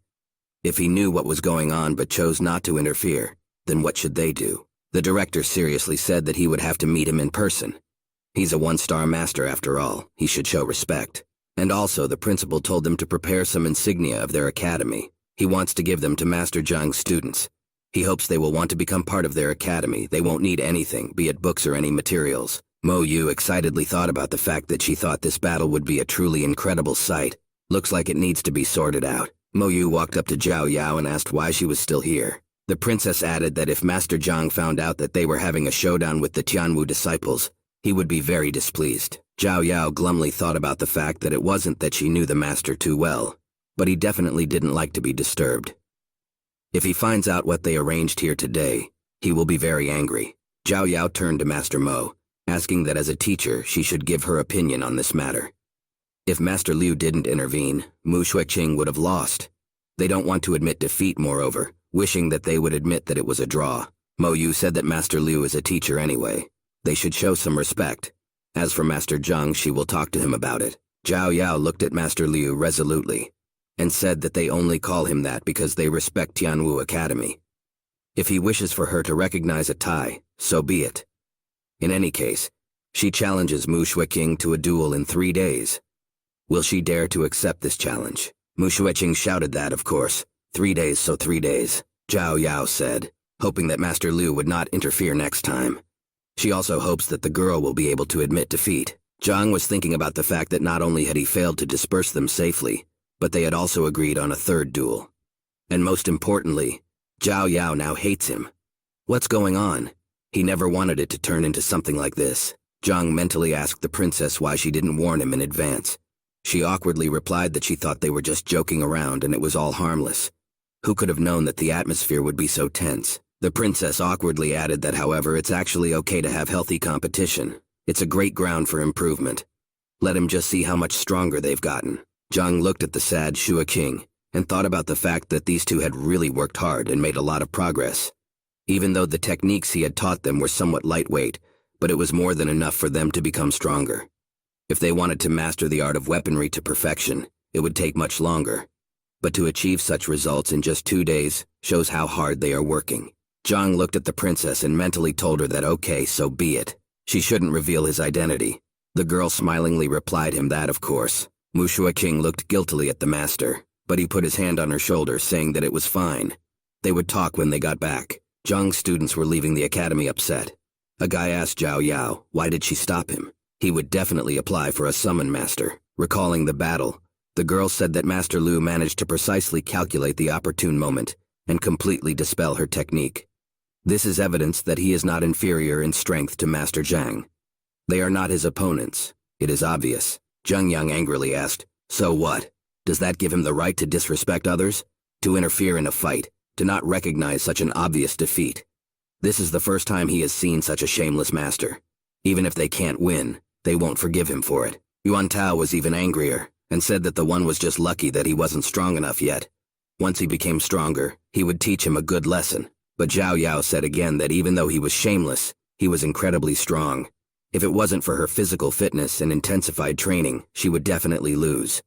If he knew what was going on but chose not to interfere, then what should they do? The director seriously said that he would have to meet him in person. He's a one-star master after all, he should show respect. And also the principal told them to prepare some insignia of their academy. He wants to give them to Master Zhang's students. He hopes they will want to become part of their academy. They won't need anything, be it books or any materials. Mo Yu excitedly thought about the fact that she thought this battle would be a truly incredible sight. Looks like it needs to be sorted out. Mo Yu walked up to Zhao Yao and asked why she was still here. The princess added that if Master Zhang found out that they were having a showdown with the Tianwu disciples, he would be very displeased. Zhao Yao glumly thought about the fact that it wasn't that she knew the master too well, but he definitely didn't like to be disturbed. If he finds out what they arranged here today, he will be very angry. Zhao Yao turned to Master Mo, asking that as a teacher she should give her opinion on this matter. If Master Liu didn't intervene, Mu Xueqing would have lost. They don't want to admit defeat, moreover, wishing that they would admit that it was a draw. Mo Yu said that Master Liu is a teacher anyway. They should show some respect. As for Master Zhang, she will talk to him about it. Zhao Yao looked at Master Liu resolutely, and said that they only call him that because they respect Tianwu Academy. If he wishes for her to recognize a tie, so be it. In any case, she challenges Mu Shuiqing to a duel in 3 days. Will she dare to accept this challenge? Mu Shuiqing shouted that, of course. 3 days, so 3 days, Zhao Yao said, hoping that Master Lu would not interfere next time. She also hopes that the girl will be able to admit defeat. Zhang was thinking about the fact that not only had he failed to disperse them safely, but they had also agreed on a third duel. And most importantly, Zhao Yao now hates him. What's going on? He never wanted it to turn into something like this. Zhang mentally asked the princess why she didn't warn him in advance. She awkwardly replied that she thought they were just joking around and it was all harmless. Who could have known that the atmosphere would be so tense? The princess awkwardly added that, however, it's actually okay to have healthy competition. It's a great ground for improvement. Let him just see how much stronger they've gotten. Zhang looked at the sad Shuiqing and thought about the fact that these two had really worked hard and made a lot of progress. Even though the techniques he had taught them were somewhat lightweight, but it was more than enough for them to become stronger. If they wanted to master the art of weaponry to perfection, it would take much longer. But to achieve such results in just 2 days shows how hard they are working. Zhang looked at the princess and mentally told her that okay, so be it. She shouldn't reveal his identity. The girl smilingly replied him that, of course. Mu Shuiqing looked guiltily at the master, but he put his hand on her shoulder, saying that it was fine. They would talk when they got back. Zhang's students were leaving the academy upset. A guy asked Zhao Yao why did she stop him. He would definitely apply for a summon master. Recalling the battle, the girl said that Master Lu managed to precisely calculate the opportune moment and completely dispel her technique. This is evidence that he is not inferior in strength to Master Zhang. They are not his opponents. It is obvious. Zheng Yang angrily asked, so what? Does that give him the right to disrespect others? To interfere in a fight? To not recognize such an obvious defeat? This is the first time he has seen such a shameless master. Even if they can't win, they won't forgive him for it. Yuan Tao was even angrier, and said that the one was just lucky that he wasn't strong enough yet. Once he became stronger, he would teach him a good lesson. But Zhao Yao said again that even though he was shameless, he was incredibly strong. If it wasn't for her physical fitness and intensified training, she would definitely lose.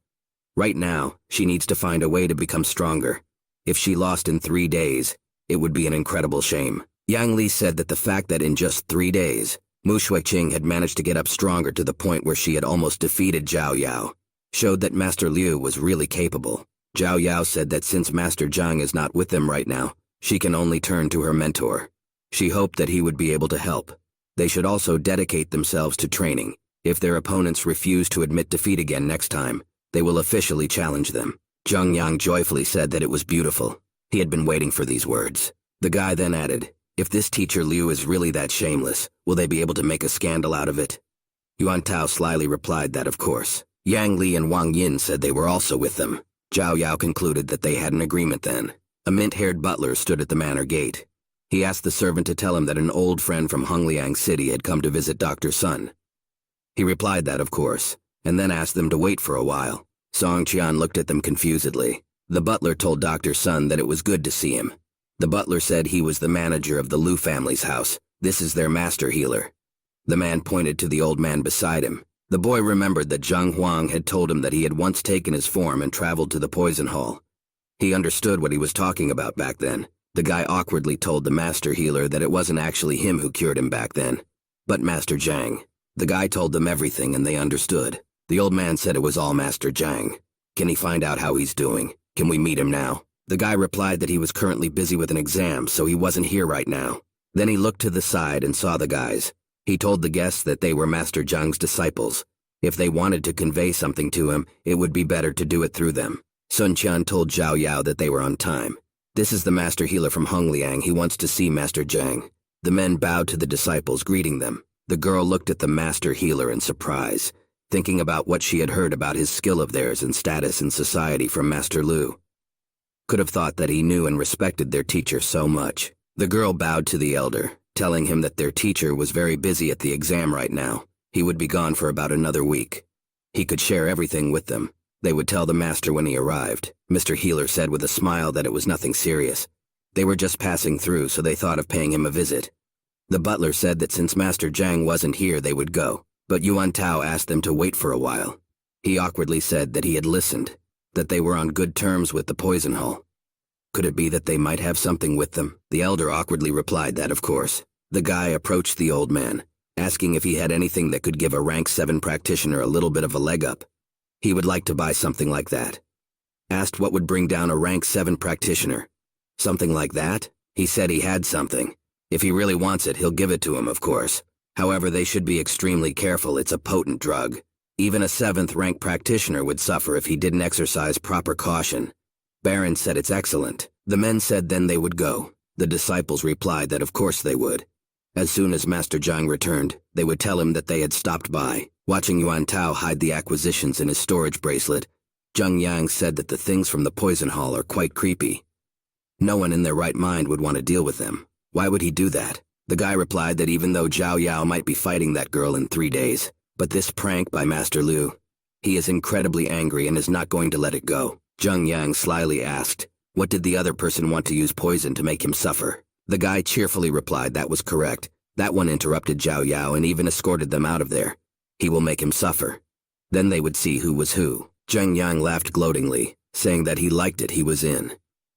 Right now, she needs to find a way to become stronger. If she lost in 3 days, it would be an incredible shame. Yang Li said that the fact that in just 3 days, Mu Shuiqing had managed to get up stronger to the point where she had almost defeated Zhao Yao showed that Master Liu was really capable. Zhao Yao said that since Master Zhang is not with them right now, she can only turn to her mentor. She hoped that he would be able to help. They should also dedicate themselves to training. If their opponents refuse to admit defeat again next time, they will officially challenge them. Zheng Yang joyfully said that it was beautiful. He had been waiting for these words. The guy then added, if this teacher Liu is really that shameless, will they be able to make a scandal out of it? Yuan Tao slyly replied that of course. Yang Li and Wang Yin said they were also with them. Zhao Yao concluded that they had an agreement then. A mint-haired butler stood at the manor gate. He asked the servant to tell him that an old friend from Hongliang City had come to visit Dr. Sun. He replied that of course, and then asked them to wait for a while. Song Qian looked at them confusedly. The butler told Dr. Sun that it was good to see him. The butler said he was the manager of the Lu family's house. This is their master healer. The man pointed to the old man beside him. The boy remembered that Zhang Huang had told him that he had once taken his form and traveled to the poison hall. He understood what he was talking about back then. The guy awkwardly told the master healer that it wasn't actually him who cured him back then, but Master Zhang. The guy told them everything and they understood. The old man said it was all Master Zhang. Can he find out how he's doing? Can we meet him now? The guy replied that he was currently busy with an exam, so he wasn't here right now. Then he looked to the side and saw the guys. He told the guests that they were Master Zhang's disciples. If they wanted to convey something to him, it would be better to do it through them. Sun Qian told Zhao Yao that they were on time. This is the master healer from Hongliang. He wants to see Master Zhang. The men bowed to the disciples, greeting them. The girl looked at the master healer in surprise, thinking about what she had heard about his skill of theirs and status in society from Master Lu. Could have thought that he knew and respected their teacher so much. The girl bowed to the elder, telling him that their teacher was very busy at the exam right now. He would be gone for about another week. He could share everything with them. They would tell the master when he arrived. Mr. Healer said with a smile that it was nothing serious. They were just passing through, so they thought of paying him a visit. The butler said that since Master Zhang wasn't here, they would go, but Yuan Tao asked them to wait for a while. He awkwardly said that he had listened, that they were on good terms with the poison hall. Could it be that they might have something with them? The elder awkwardly replied that, of course. The guy approached the old man, asking if he had anything that could give a rank 7 practitioner a little bit of a leg up. He would like to buy something like that. Asked what would bring down a rank 7 practitioner. Something like that? He said he had something. If he really wants it, he'll give it to him, of course. However, they should be extremely careful. It's a potent drug. Even a 7th rank practitioner would suffer if he didn't exercise proper caution. Baron said it's excellent. The men said then they would go. The disciples replied that of course they would. As soon as Master Zhang returned, they would tell him that they had stopped by. Watching Yuan Tao hide the acquisitions in his storage bracelet, Zheng Yang said that the things from the poison hall are quite creepy. No one in their right mind would want to deal with them. Why would he do that? The guy replied that even though Zhao Yao might be fighting that girl in 3 days, but this prank by Master Liu, he is incredibly angry and is not going to let it go. Zheng Yang slyly asked, what did the other person want to use poison to make him suffer? The guy cheerfully replied that was correct. That one interrupted Zhao Yao and even escorted them out of there. He will make him suffer. Then they would see who was who. Zheng Yang laughed gloatingly, saying that he liked it he was in.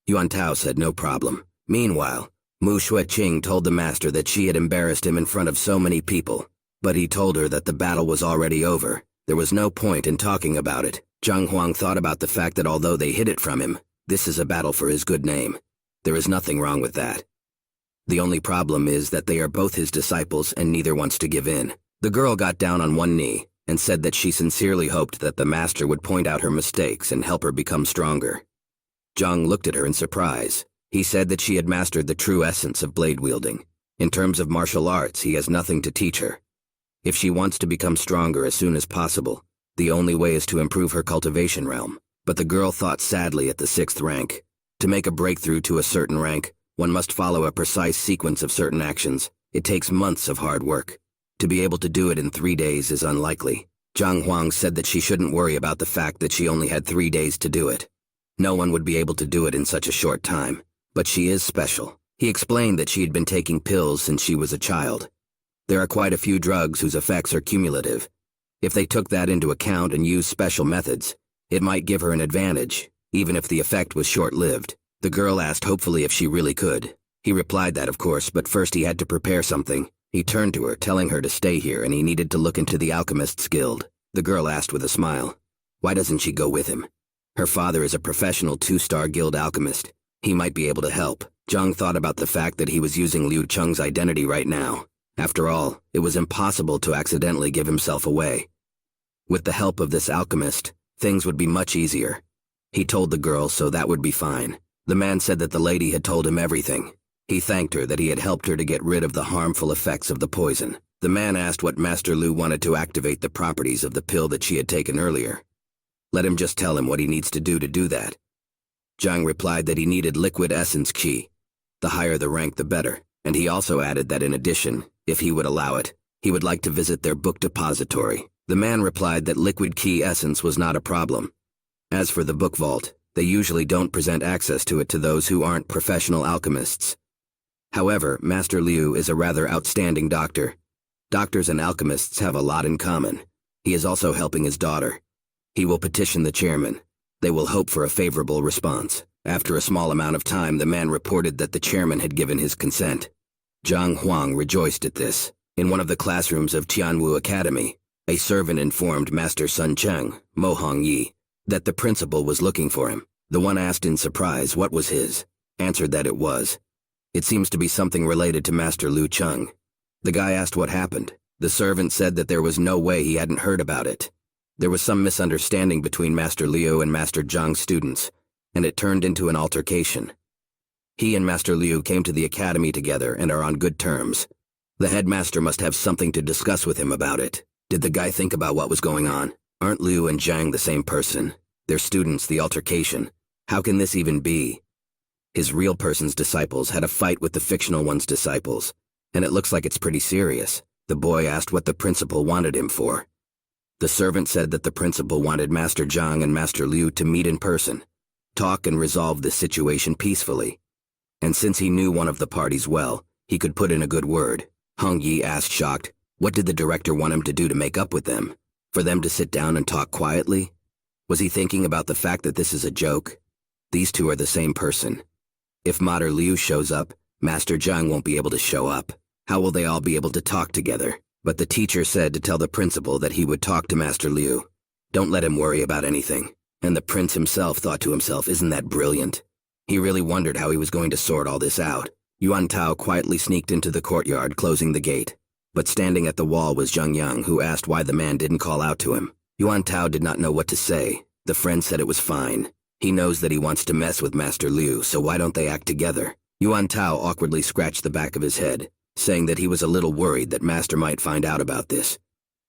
Yuan Tao said no problem. Meanwhile, Mu Xueqing told the master that she had embarrassed him in front of so many people, but he told her that the battle was already over. There was no point in talking about it. Zhang Huang thought about the fact that although they hid it from him, this is a battle for his good name. There is nothing wrong with that. The only problem is that they are both his disciples and neither wants to give in. The girl got down on one knee and said that she sincerely hoped that the master would point out her mistakes and help her become stronger. Zhang looked at her in surprise. He said that she had mastered the true essence of blade wielding. In terms of martial arts, he has nothing to teach her. If she wants to become stronger as soon as possible, the only way is to improve her cultivation realm. But the girl thought sadly at the 6th rank. To make a breakthrough to a certain rank, one must follow a precise sequence of certain actions. It takes months of hard work. To be able to do it in 3 days is unlikely. Zhang Huang said that she shouldn't worry about the fact that she only had 3 days to do it. No one would be able to do it in such a short time. But she is special. He explained that she had been taking pills since she was a child. There are quite a few drugs whose effects are cumulative. If they took that into account and used special methods, it might give her an advantage, even if the effect was short-lived. The girl asked hopefully if she really could. He replied that of course, but first he had to prepare something. He turned to her, telling her to stay here and he needed to look into the Alchemist's Guild. The girl asked with a smile, why doesn't she go with him? Her father is a professional 2-star guild alchemist. He might be able to help. Zhang thought about the fact that he was using Liu Cheng's identity right now. After all, it was impossible to accidentally give himself away. With the help of this alchemist, things would be much easier. He told the girl so that would be fine. The man said that the lady had told him everything. He thanked her that he had helped her to get rid of the harmful effects of the poison. The man asked what Master Liu wanted to activate the properties of the pill that she had taken earlier. Let him just tell him what he needs to do that. Zhang replied that he needed liquid essence qi. The higher the rank, the better. And he also added that in addition, if he would allow it, he would like to visit their book depository. The man replied that liquid qi essence was not a problem. As for the book vault, they usually don't present access to it to those who aren't professional alchemists. However, Master Liu is a rather outstanding doctor. Doctors and alchemists have a lot in common. He is also helping his daughter. He will petition the chairman. They will hope for a favorable response. After a small amount of time, the man reported that the chairman had given his consent. Zhang Huang rejoiced at this. In one of the classrooms of Tianwu Academy, a servant informed Master Sun Cheng, Mo Hongyi, that the principal was looking for him. The one asked in surprise what was his, answered that it was. It seems to be something related to Master Liu Cheng. The guy asked what happened. The servant said that there was no way he hadn't heard about it. There was some misunderstanding between Master Liu and Master Zhang's students, and it turned into an altercation. He and Master Liu came to the academy together and are on good terms. The headmaster must have something to discuss with him about it. Did the guy think about what was going on? Aren't Liu and Zhang the same person? Their students, the altercation. How can this even be? His real person's disciples had a fight with the fictional one's disciples, and it looks like it's pretty serious. The boy asked what the principal wanted him for. The servant said that the principal wanted Master Zhang and Master Liu to meet in person, talk and resolve the situation peacefully. And since he knew one of the parties well, he could put in a good word. Hong Yi asked shocked, what did the director want him to do to make up with them? For them to sit down and talk quietly? Was he thinking about the fact that this is a joke? These two are the same person. If Mater Liu shows up, Master Zhang won't be able to show up. How will they all be able to talk together? But the teacher said to tell the principal that he would talk to Master Liu. Don't let him worry about anything. And the prince himself thought to himself, isn't that brilliant? He really wondered how he was going to sort all this out. Yuan Tao quietly sneaked into the courtyard, closing the gate. But standing at the wall was Zheng Yang, who asked why the man didn't call out to him. Yuan Tao did not know what to say. The friend said it was fine. He knows that he wants to mess with Master Liu, so why don't they act together? Yuan Tao awkwardly scratched the back of his head, saying that he was a little worried that Master might find out about this.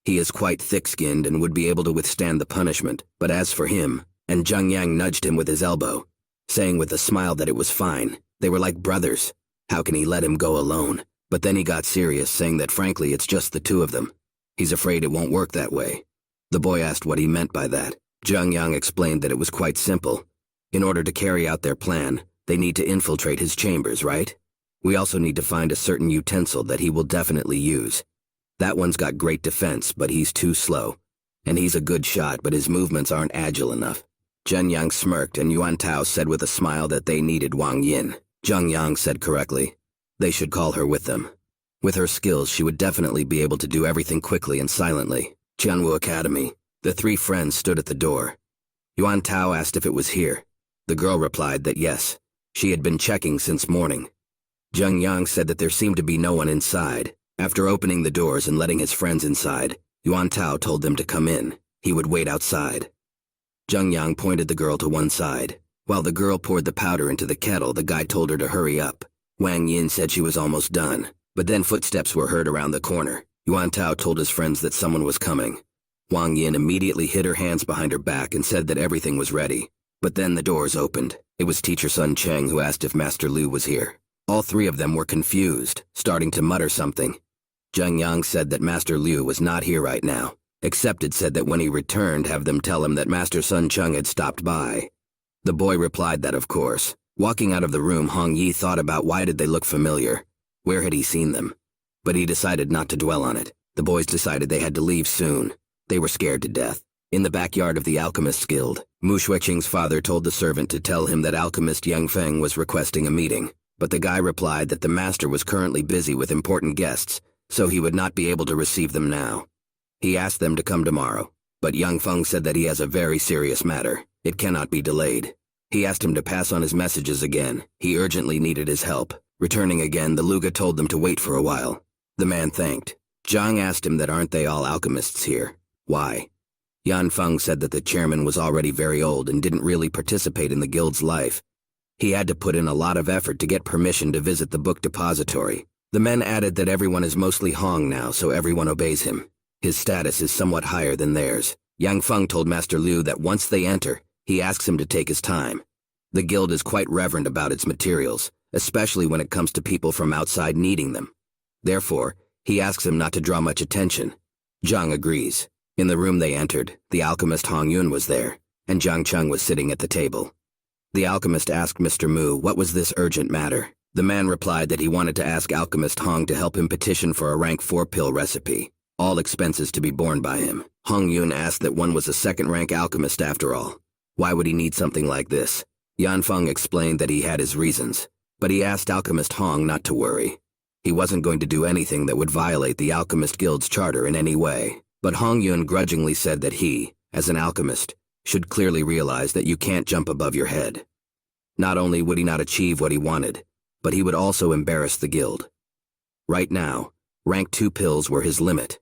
He is quite thick-skinned and would be able to withstand the punishment, but as for him, and Zheng Yang nudged him with his elbow, saying with a smile that it was fine. They were like brothers. How can he let him go alone? But then he got serious, saying that frankly it's just the two of them. He's afraid it won't work that way. The boy asked what he meant by that. Zheng Yang explained that it was quite simple. In order to carry out their plan, they need to infiltrate his chambers, right? We also need to find a certain utensil that he will definitely use. That one's got great defense, but he's too slow. And he's a good shot, but his movements aren't agile enough. Zheng Yang smirked, and Yuan Tao said with a smile that they needed Wang Yin. Zheng Yang said correctly. They should call her with them. With her skills, she would definitely be able to do everything quickly and silently. Jianwu Academy. The three friends stood at the door. Yuan Tao asked if it was here. The girl replied that yes. She had been checking since morning. Zheng Yang said that there seemed to be no one inside. After opening the doors and letting his friends inside, Yuan Tao told them to come in. He would wait outside. Zheng Yang pointed the girl to one side. While the girl poured the powder into the kettle, the guy told her to hurry up. Wang Yin said she was almost done, but then footsteps were heard around the corner. Yuan Tao told his friends that someone was coming. Wang Yin immediately hid her hands behind her back and said that everything was ready. But then the doors opened. It was Teacher Sun Cheng who asked if Master Liu was here. All three of them were confused, starting to mutter something. Zheng Yang said that Master Liu was not here right now. Accepted said that when he returned, have them tell him that Master Sun Cheng had stopped by. The boy replied that of course. Walking out of the room, Hong Yi thought about why did they look familiar. Where had he seen them? But he decided not to dwell on it. The boys decided they had to leave soon. They were scared to death. In the backyard of the Alchemist's Guild, Mu Xueqing's father told the servant to tell him that alchemist Yang Feng was requesting a meeting. But the guy replied that the master was currently busy with important guests, so he would not be able to receive them now. He asked them to come tomorrow, but Yang Feng said that he has a very serious matter. It cannot be delayed. He asked him to pass on his messages again. He urgently needed his help. Returning again, the Luga told them to wait for a while. The man thanked. Zhang asked him that aren't they all alchemists here? Why? Yan Feng said that the chairman was already very old and didn't really participate in the guild's life. He had to put in a lot of effort to get permission to visit the book depository. The men added that everyone is mostly Hong now, so everyone obeys him. His status is somewhat higher than theirs. Yang Feng told Master Liu that once they enter, he asks him to take his time. The guild is quite reverent about its materials, especially when it comes to people from outside needing them. Therefore, he asks him not to draw much attention. Zhang agrees. In the room they entered, the alchemist Hong Yun was there, and Zhang Cheng was sitting at the table. The alchemist asked Mr. Mu what was this urgent matter. The man replied that he wanted to ask alchemist Hong to help him petition for a rank 4 pill recipe, all expenses to be borne by him. Hong Yun asked that one was a second-rank alchemist after all. Why would he need something like this? Yan Feng explained that he had his reasons, but he asked alchemist Hong not to worry. He wasn't going to do anything that would violate the Alchemist Guild's charter in any way. But Hong Yun grudgingly said that he, as an alchemist, should clearly realize that you can't jump above your head. Not only would he not achieve what he wanted, but he would also embarrass the guild. Right now, rank 2 pills were his limit.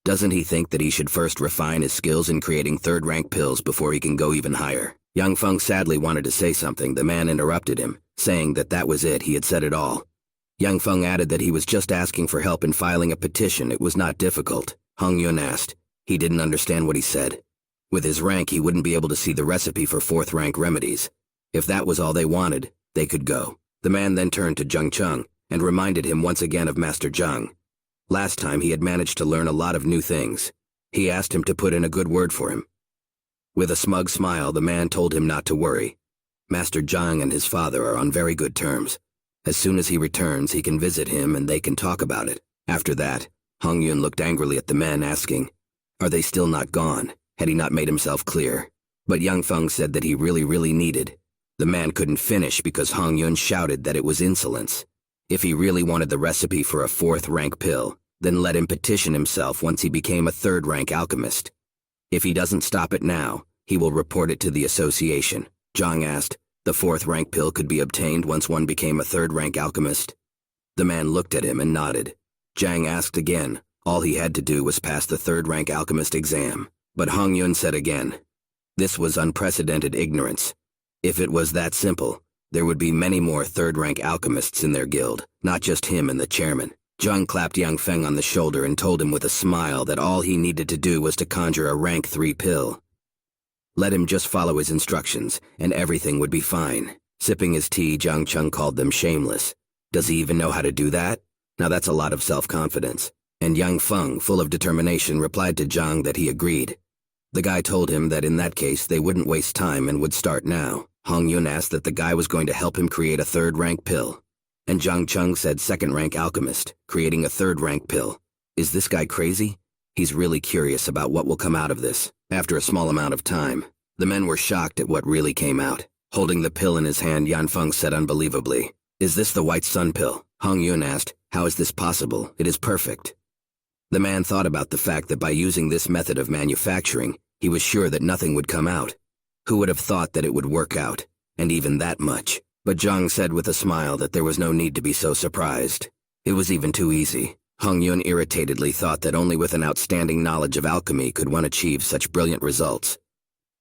Doesn't he think that he should first refine his skills in creating 3rd-rank pills before he can go even higher? Yang Feng sadly wanted to say something. The man interrupted him, saying that that was it, he had said it all. Yang Feng added that he was just asking for help in filing a petition. It was not difficult. Hong Yun asked. He didn't understand what he said. With his rank, he wouldn't be able to see the recipe for 4th-rank remedies. If that was all they wanted, they could go. The man then turned to Zheng Cheng and reminded him once again of Master Zhang. Last time he had managed to learn a lot of new things. He asked him to put in a good word for him. With a smug smile, the man told him not to worry. Master Zhang and his father are on very good terms. As soon as he returns, he can visit him and they can talk about it. After that, Hong Yun looked angrily at the men, asking, "Are they still not gone? Had he not made himself clear?" But Yang Feng said that he really needed. The man couldn't finish because Hong Yun shouted that it was insolence. If he really wanted the recipe for a 4th-rank pill, then let him petition himself once he became a 3rd-rank alchemist. If he doesn't stop it now, he will report it to the association. Zhang asked, the 4th-rank pill could be obtained once one became a 3rd-rank alchemist. The man looked at him and nodded. Zhang asked again. All he had to do was pass the 3rd-rank alchemist exam. But Hong Yun said again, this was unprecedented ignorance. If it was that simple, there would be many more 3rd-rank alchemists in their guild, not just him and the chairman. Zhang clapped Yang Feng on the shoulder and told him with a smile that all he needed to do was to conjure a rank 3 pill. Let him just follow his instructions, and everything would be fine. Sipping his tea, Zhang Cheng called them shameless. Does he even know how to do that? Now that's a lot of self-confidence. And Yang Feng, full of determination, replied to Zhang that he agreed. The guy told him that in that case they wouldn't waste time and would start now. Hong Yun asked that the guy was going to help him create a 3rd-rank pill. And Zhang Cheng said 2nd-rank alchemist, creating a 3rd-rank pill. Is this guy crazy? He's really curious about what will come out of this. After a small amount of time, the men were shocked at what really came out. Holding the pill in his hand, Yan Feng said unbelievably, is this the White Sun pill? Hong Yun asked, how is this possible? It is perfect. The man thought about the fact that by using this method of manufacturing, he was sure that nothing would come out. Who would have thought that it would work out, and even that much? But Zhang said with a smile that there was no need to be so surprised. It was even too easy. Hong Yun irritatedly thought that only with an outstanding knowledge of alchemy could one achieve such brilliant results.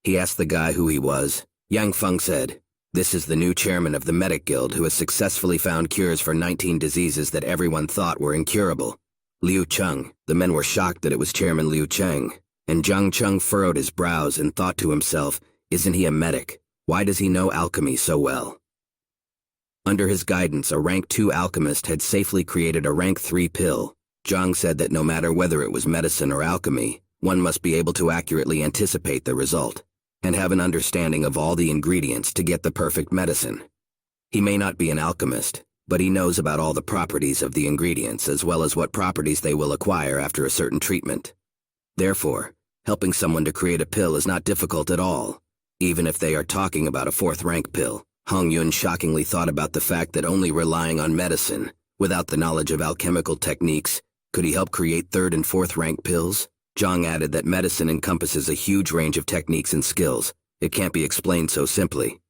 He asked the guy who he was. Yang Feng said, this is the new chairman of the Medic Guild who has successfully found cures for 19 diseases that everyone thought were incurable. Liu Cheng. The men were shocked that it was Chairman Liu Cheng, and Zhang Cheng furrowed his brows and thought to himself, isn't he a medic? Why does he know alchemy so well? Under his guidance, a rank 2 alchemist had safely created a rank 3 pill. Zhang said that no matter whether it was medicine or alchemy, one must be able to accurately anticipate the result, and have an understanding of all the ingredients to get the perfect medicine. He may not be an alchemist, but he knows about all the properties of the ingredients as well as what properties they will acquire after a certain treatment. Therefore, helping someone to create a pill is not difficult at all, even if they are talking about a 4th-rank pill. Hong Yun shockingly thought about the fact that only relying on medicine, without the knowledge of alchemical techniques, could he help create 3rd and 4th-rank pills? Zhang added that medicine encompasses a huge range of techniques and skills. It can't be explained so simply.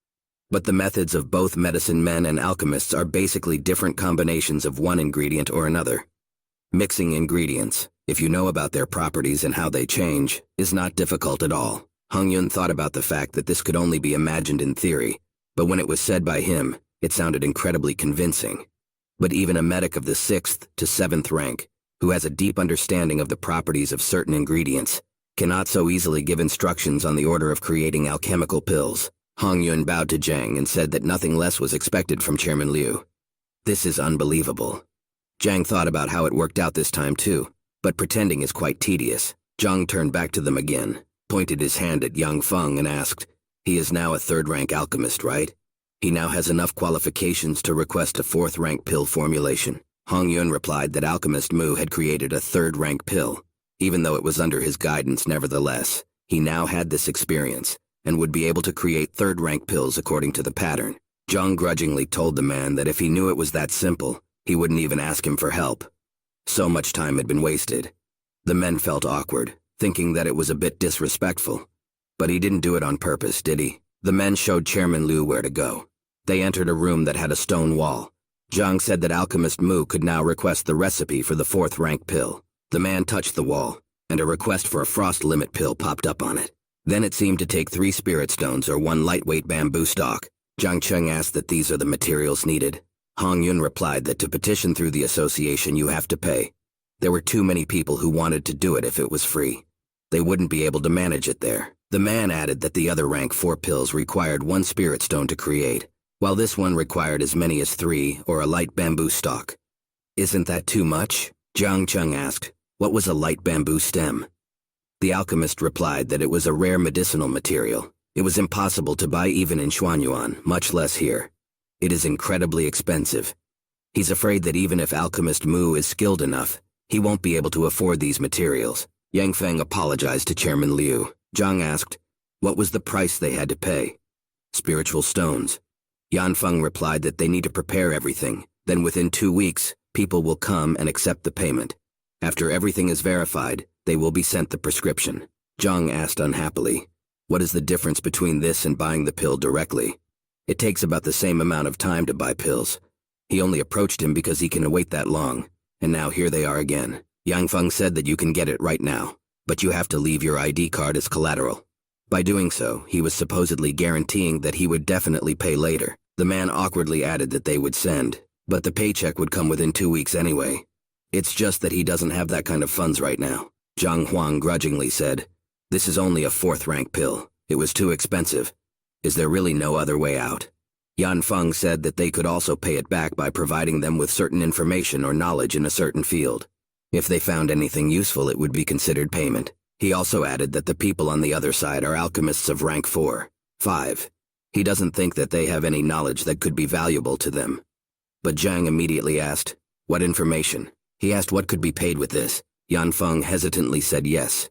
But the methods of both medicine men and alchemists are basically different combinations of one ingredient or another. Mixing ingredients, if you know about their properties and how they change, is not difficult at all. Hong Yun thought about the fact that this could only be imagined in theory, but when it was said by him, it sounded incredibly convincing. But even a medic of the 6th to 7th rank, who has a deep understanding of the properties of certain ingredients, cannot so easily give instructions on the order of creating alchemical pills. Hong Yun bowed to Zhang and said that nothing less was expected from Chairman Liu. This is unbelievable. Zhang thought about how it worked out this time too, but pretending is quite tedious. Zhang turned back to them again, pointed his hand at Yang Feng and asked, he is now a 3rd-rank alchemist, right? He now has enough qualifications to request a 4th-rank pill formulation. Hong Yun replied that Alchemist Mu had created a 3rd-rank pill. Even though it was under his guidance nevertheless, he now had this experience, and would be able to create 3rd-rank pills according to the pattern. Zhang grudgingly told the man that if he knew it was that simple, he wouldn't even ask him for help. So much time had been wasted. The men felt awkward, thinking that it was a bit disrespectful. But he didn't do it on purpose, did he? The men showed Chairman Liu where to go. They entered a room that had a stone wall. Zhang said that Alchemist Mu could now request the recipe for the 4th-rank pill. The man touched the wall, and a request for a frost limit pill popped up on it. Then it seemed to take 3 spirit stones or 1 lightweight bamboo stalk. Zhang Cheng asked that these are the materials needed. Hong Yun replied that to petition through the association you have to pay. There were too many people who wanted to do it if it was free. They wouldn't be able to manage it there. The man added that the other rank 4 pills required 1 spirit stone to create, while this one required as many as 3 or a light bamboo stalk. Isn't that too much? Zhang Cheng asked. What was a light bamboo stem? The alchemist replied that it was a rare medicinal material. It was impossible to buy even in Xuanyuan, much less here. It is incredibly expensive. He's afraid that even if Alchemist Mu is skilled enough, he won't be able to afford these materials. Yang Feng apologized to Chairman Liu. Zhang asked, what was the price they had to pay? Spiritual stones. Yanfeng replied that they need to prepare everything. Then within 2 weeks, people will come and accept the payment. After everything is verified, they will be sent the prescription. Zhang asked unhappily, "What is the difference between this and buying the pill directly? It takes about the same amount of time to buy pills." He only approached him because he can wait that long, and now here they are again. Yanfeng said that you can get it right now, but you have to leave your ID card as collateral. By doing so, he was supposedly guaranteeing that he would definitely pay later. The man awkwardly added that they would send, but the paycheck would come within 2 weeks anyway. It's just that he doesn't have that kind of funds right now. Zhang Huang grudgingly said, "This is only a 4th-rank pill. It was too expensive. Is there really no other way out?" Yanfeng said that they could also pay it back by providing them with certain information or knowledge in a certain field. If they found anything useful, it would be considered payment. He also added that the people on the other side are alchemists of rank 4, 5. He doesn't think that they have any knowledge that could be valuable to them. But Zhang immediately asked, "What information?" He asked what could be paid with this. Yanfeng hesitantly said yes.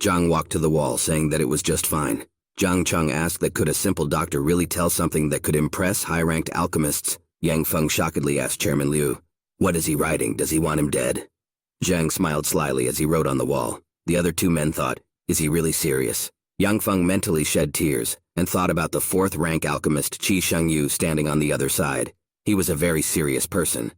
Zhang walked to the wall, saying that it was just fine. Zhang Cheng asked that could a simple doctor really tell something that could impress high-ranked alchemists. Yang Feng shockingly asked Chairman Liu, "What is he writing? Does he want him dead?" Zhang smiled slyly as he wrote on the wall. The other 2 men thought, "Is he really serious?" Yang Feng mentally shed tears and thought about the 4th-rank alchemist Qi Shengyu standing on the other side. He was a very serious person.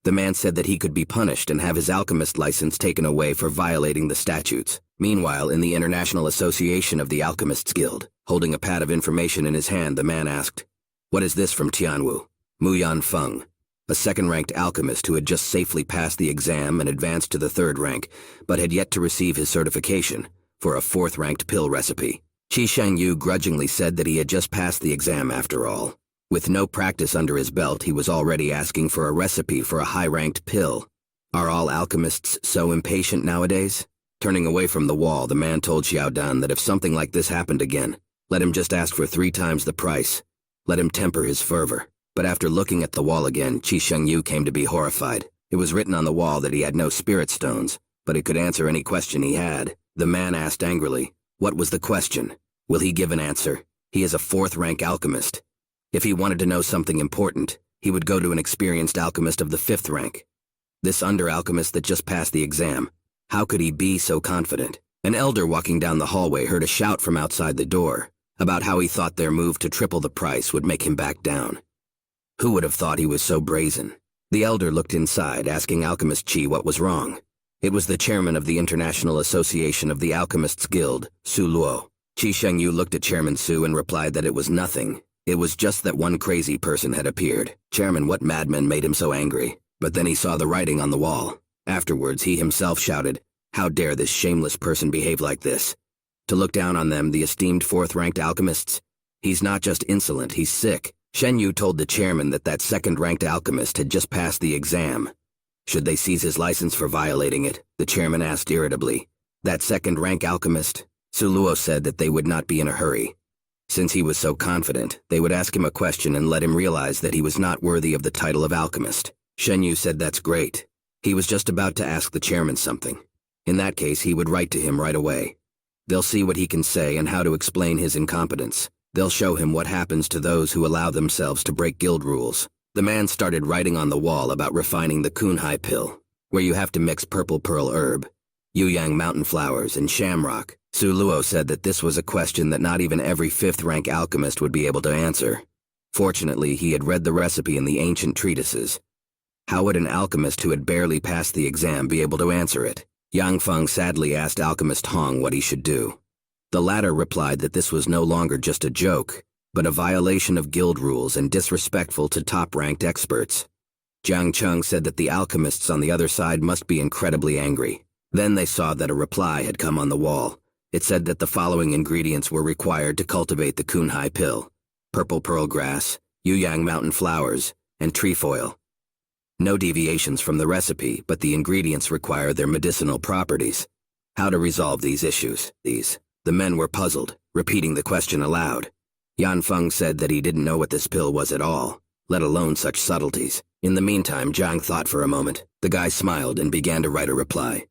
The man said that he could be punished and have his alchemist license taken away for violating the statutes. Meanwhile, in the International Association of the Alchemists Guild, holding a pad of information in his hand, the man asked, "What is this from Tianwu?" Mu Yanfeng, a 2nd-ranked alchemist who had just safely passed the exam and advanced to the 3rd rank, but had yet to receive his certification, for a 4th-ranked pill recipe. Qi Shengyu grudgingly said that he had just passed the exam after all. With no practice under his belt, he was already asking for a recipe for a high-ranked pill. Are all alchemists so impatient nowadays? Turning away from the wall, the man told Xiao Dan that if something like this happened again, let him just ask for 3 times the price. Let him temper his fervor. But after looking at the wall again, Qi Shengyu came to be horrified. It was written on the wall that he had no spirit stones, but it could answer any question he had. The man asked angrily, "What was the question? Will he give an answer? He is a 4th-rank alchemist. If he wanted to know something important, he would go to an experienced alchemist of the 5th rank. This under-alchemist that just passed the exam, how could he be so confident?" An elder walking down the hallway heard a shout from outside the door about how he thought their move to triple the price would make him back down. Who would have thought he was so brazen? The elder looked inside, asking Alchemist Qi what was wrong. It was the chairman of the International Association of the Alchemists Guild, Su Luo. Qi Shengyu looked at Chairman Su and replied that it was nothing. It was just that one crazy person had appeared. "Chairman, what madman made him so angry?" But then he saw the writing on the wall. Afterwards, he himself shouted, "How dare this shameless person behave like this? To look down on them, the esteemed 4th-ranked alchemists? He's not just insolent, he's sick." Shengyu told the chairman that that 2nd-ranked alchemist had just passed the exam. Should they seize his license for violating it? The chairman asked irritably. That 2nd-rank alchemist? Su Luo said that they would not be in a hurry. Since he was so confident, they would ask him a question and let him realize that he was not worthy of the title of alchemist. Shengyu said that's great. He was just about to ask the chairman something. In that case, he would write to him right away. They'll see what he can say and how to explain his incompetence. They'll show him what happens to those who allow themselves to break guild rules. The man started writing on the wall about refining the kunhai pill, where you have to mix purple pearl herb, Yuyang mountain flowers, and shamrock. Su Luo said that this was a question that not even every 5th-rank alchemist would be able to answer. Fortunately, he had read the recipe in the ancient treatises. How would an alchemist who had barely passed the exam be able to answer it? Yang Feng sadly asked Alchemist Hong what he should do. The latter replied that this was no longer just a joke, but a violation of guild rules and disrespectful to top-ranked experts. Jiang Cheng said that the alchemists on the other side must be incredibly angry. Then they saw that a reply had come on the wall. It said that the following ingredients were required to cultivate the kunhai pill: purple pearl grass, Yuyang mountain flowers, and trefoil. No deviations from the recipe, but the ingredients require their medicinal properties. How to resolve these issues? The men were puzzled, repeating the question aloud. Yanfeng said that he didn't know what this pill was at all, let alone such subtleties. In the meantime, Zhang thought for a moment. The guy smiled and began to write a reply.